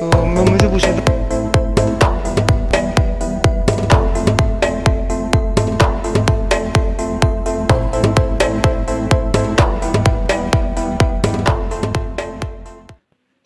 तो मैं मुझे पूछ रहा था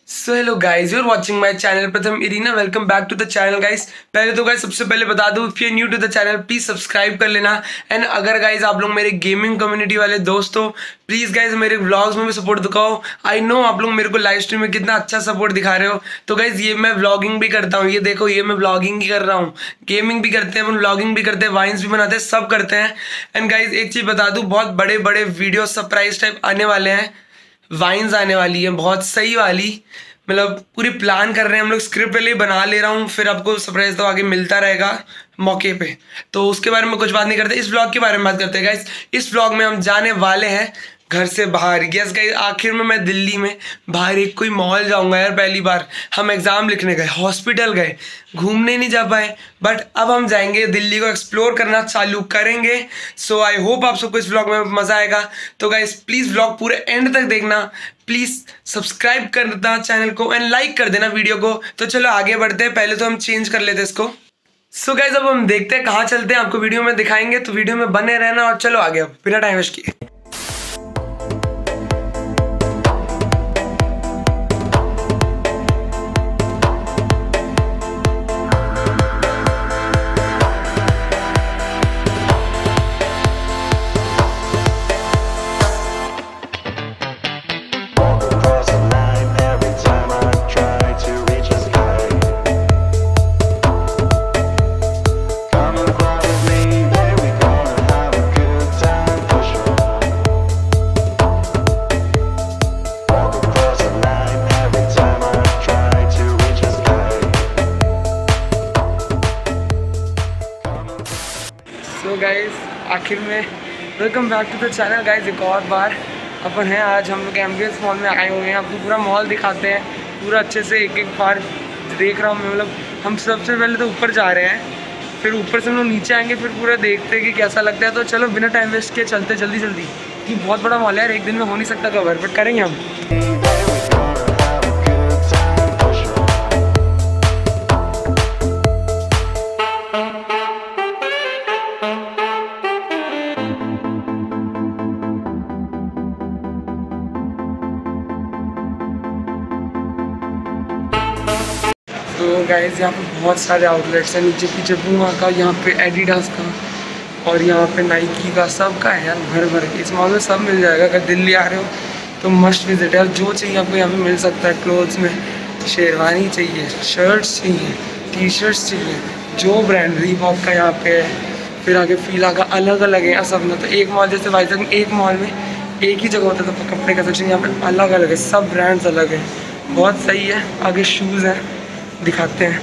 so hello guys, you are watching my channel Pratham Irina. Welcome back to the channel guys. पहले तो गाइज सबसे पहले बता दूं, if you are new to the channel please subscribe कर लेना। एंड अगर गाइज आप लोग मेरे गेमिंग कम्युनिटी वाले दोस्त हो, प्लीज गाइज मेरे व्लॉग्स में भी सपोर्ट दिखाओ। आई नो आप लोग मेरे को लाइव स्ट्रीम में कितना अच्छा सपोर्ट दिखा रहे हो। तो गाइज ये मैं व्लॉगिंग भी करता हूँ, ये देखो ये मैं व्लॉगिंग ही कर रहा हूँ। गेमिंग भी करते हैं, व्लॉगिंग भी करते हैं, वाइन्स भी बनाते हैं, सब करते हैं। एंड गाइज एक चीज बता दूं, बहुत बड़े बड़े वीडियो सरप्राइज टाइप आने वाले हैं। वाइन्स आने वाली है बहुत सही वाली, मतलब पूरी प्लान कर रहे हैं हम लोग। स्क्रिप्ट पहले ही बना ले रहा हूँ, फिर आपको सरप्राइज तो आगे मिलता रहेगा मौके पे। तो उसके बारे में कुछ बात नहीं करते, इस व्लॉग के बारे में बात करते हैं गाइस। इस व्लॉग में हम जाने वाले हैं घर से बाहर। यस गाइस, आखिर में मैं दिल्ली में बाहर एक कोई मॉल जाऊंगा यार। पहली बार हम एग्जाम लिखने गए, हॉस्पिटल गए, घूमने नहीं जा पाए, बट अब हम जाएंगे दिल्ली को एक्सप्लोर करना चालू करेंगे। सो आई होप आप सबको इस व्लॉग में मजा आएगा। तो गाइस प्लीज व्लॉग पूरे एंड तक देखना, प्लीज सब्सक्राइब कर देना चैनल को एंड लाइक कर देना वीडियो को। तो चलो आगे बढ़ते हैं, पहले तो हम चेंज कर लेते हैं इसको। सो गाइस अब हम देखते हैं कहाँ चलते हैं, आपको वीडियो में दिखाएंगे, तो वीडियो में बने रहना। और चलो आगे, अब बिना टाइम वेस्ट किए। तो गाइज आखिर में welcome back to the channel guys. एक और बार अपन हैं, आज हम लोग एम्बियंस मॉल में आए हुए हैं। आपको पूरा मॉल दिखाते हैं, पूरा अच्छे से एक एक बार देख रहा हूँ मैं। मतलब हम सबसे पहले तो ऊपर जा रहे हैं, फिर ऊपर से हम लोग नीचे आएंगे, फिर पूरा देखते हैं कि कैसा लगता है। तो चलो बिना टाइम वेस्ट किए चलते जल्दी जल्दी। ये बहुत बड़ा मॉल है यार, एक दिन में हो नहीं सकता कवर, बट करेंगे हम। तो गाइस यहाँ पे बहुत सारे आउटलेट्स हैं, नीचे पीछे पूमा का, यहाँ पे एडिडास का, और यहाँ पे नाइकी का, सब का है यार भर भर के। इस मॉल में सब मिल जाएगा। अगर दिल्ली आ रहे हो तो मस्ट विजिट है। जो चाहिए आपको यहाँ पे मिल सकता है। क्लोथ्स में शेरवानी चाहिए, शर्ट्स चाहिए, टी शर्ट्स चाहिए, जो ब्रांड रीबॉक का यहाँ पे है, फिर आगे फीला का, अलग अलग है सब ना। तो एक मॉल जैसे वाइजग में एक मॉल में एक ही जगह होता है, तो कपड़े का सेक्शन यहाँ पे अलग अलग है, सब ब्रांड्स अलग है, बहुत सही है। आगे शूज़ हैं, दिखाते हैं।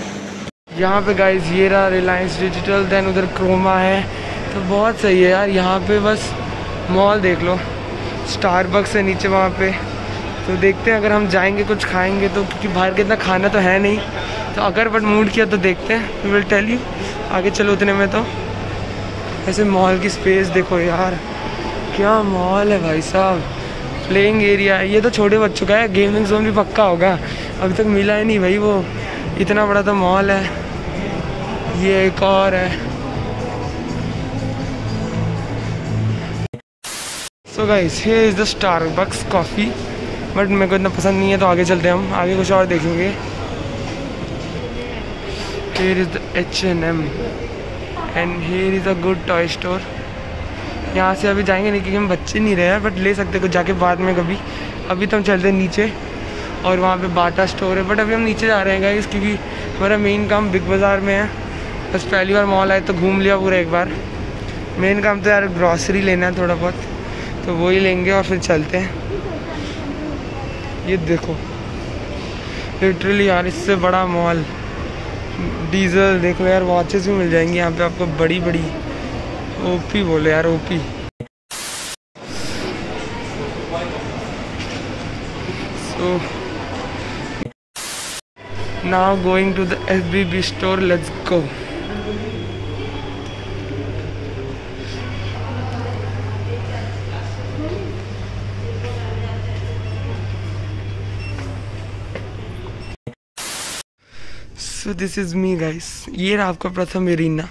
यहाँ पे गाइस ये रहा रिलायंस डिजिटल, देन उधर क्रोमा है, तो बहुत सही है यार। यहाँ पे बस मॉल देख लो, स्टारबक्स है नीचे वहाँ पे। तो देखते हैं अगर हम जाएंगे कुछ खाएंगे तो, क्योंकि बाहर के इतना खाना तो है नहीं, तो अगर बट मूड किया तो देखते हैं, वी विल टेल यू। आगे चलो उतने में। तो ऐसे मॉल की स्पेस देखो यार, क्या मॉल है भाई साहब। प्लेइंग एरिया है, ये तो छोटे बच्चों का है, गेमिंग जोन भी पक्का होगा, अभी तक मिला ही नहीं भाई वो। इतना बड़ा तो मॉल है। ये एक और है। So guys here is the Starbucks coffee, but मेरे को इतना पसंद नहीं है, तो आगे चलते हैं हम, आगे कुछ और देखेंगे। Here is the H&M and here is a good toy store. यहाँ से अभी जाएंगे नहीं क्योंकि हम बच्चे नहीं रहे हैं, बट ले सकते कुछ जाके बाद में कभी। अभी तो हम चलते हैं नीचे, और वहाँ पे बाटा स्टोर है, बट अभी हम नीचे जा रहे हैं गाइस, क्योंकि हमारा मेन काम बिग बाज़ार में है। बस पहली बार मॉल आए तो घूम लिया पूरा एक बार। मेन काम तो यार ग्रॉसरी लेना है थोड़ा बहुत, तो वो ही लेंगे और फिर चलते हैं। ये देखो लिटरली यार इससे बड़ा मॉल। डीजल देखो यार, वॉचेस भी मिल जाएंगी यहाँ पे आपको, बड़ी बड़ी। ओपी बोले यार, OP. So now going to the FBB store, let's go. So this is me guys, ये रहा आपका प्रथम एरिना।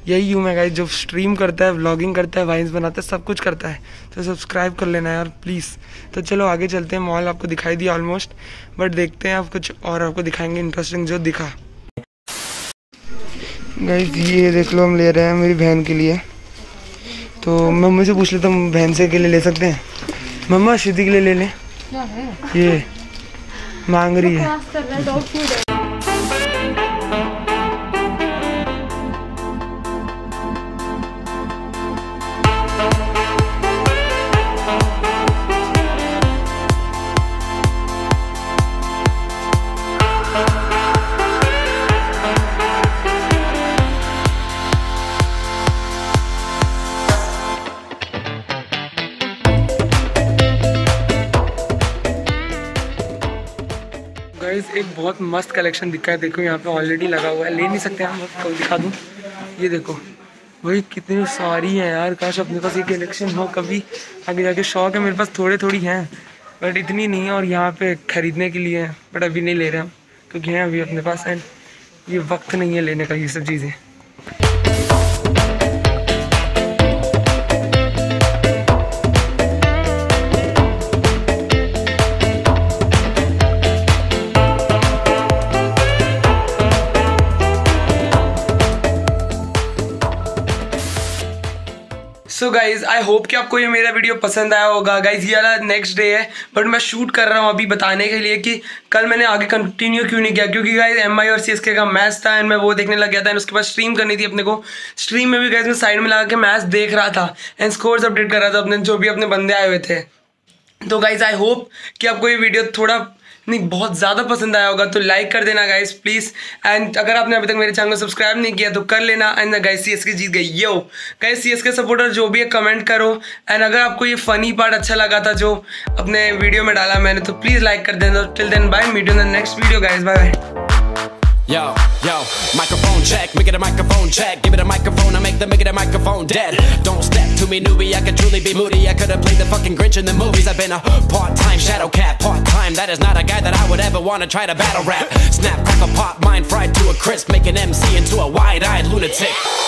यही हूँ मैं गाइस, जो स्ट्रीम करता है, व्लॉगिंग करता है, वाइन्स बनाता है, सब कुछ करता है। तो सब्सक्राइब कर लेना यार प्लीज़। तो चलो आगे चलते हैं। मॉल आपको दिखाई दिया ऑलमोस्ट, बट देखते हैं आप कुछ और आपको दिखाएंगे इंटरेस्टिंग जो दिखा। गाइस ये देख लो, हम ले रहे हैं मेरी बहन के लिए। तो मम्मी से पूछ लेता हूँ, बहन से के लिए ले सकते हैं? मम्मा श्रुति के लिए ले लें? ये मांग रही है। गाइस एक बहुत मस्त कलेक्शन दिखा है, देखो यहाँ पे ऑलरेडी लगा हुआ है, ले नहीं सकते हम, कल दिखा दूँ। ये देखो भाई कितनी सारी है यार, काश अपने पास ये कलेक्शन हो कभी आगे जाके। शौक है मेरे पास, थोड़े थोड़ी हैं बट इतनी नहीं है, और यहाँ पे खरीदने के लिए है बट अभी नहीं ले रहे हम क्योंकि हैं अभी अपने पास, एंड ये वक्त नहीं है लेने का ये सब चीज़ें। सो गाइज आई होप कि आपको ये मेरा वीडियो पसंद आया होगा। गाइज ये वाला नेक्स्ट डे है बट मैं शूट कर रहा हूँ अभी बताने के लिए कि कल मैंने आगे कंटिन्यू क्यों नहीं किया, क्योंकि गाइज MI और CSK का मैच था एंड मैं वो देखने लग गया था एंड उसके बाद स्ट्रीम करनी थी अपने को। स्ट्रीम में भी गाइज मैं साइड में लगा के मैच देख रहा था एंड स्कोर्स अपडेट कर रहा था अपने, जो भी अपने बंदे आए हुए थे। तो गाइज आई होप कि आपको ये वीडियो थोड़ा नहीं बहुत ज़्यादा पसंद आया होगा, तो लाइक कर देना गाइस प्लीज़। एंड अगर आपने अभी तक मेरे चैनल को सब्सक्राइब नहीं किया तो कर लेना। एंड गाइस CSK जीत गई, यो गाइस CSK सपोर्टर जो भी है कमेंट करो। एंड अगर आपको ये फनी पार्ट अच्छा लगा था जो अपने वीडियो में डाला मैंने, तो प्लीज़ लाइक कर देना। Till then bye, meet you in the next video guys, bye bye. Yo, microphone check, make it a microphone check. Give it a microphone, I make it a microphone dead. Don't step to me, newbie, I could truly be moody. I could have played the fucking Grinch in the movies. I've been a part-time shadow cat, part-time. That is not a guy that I would ever want to try to battle rap. Snap, crackle, pop, mind fried to a crisp. Make an MC into a wide-eyed lunatic.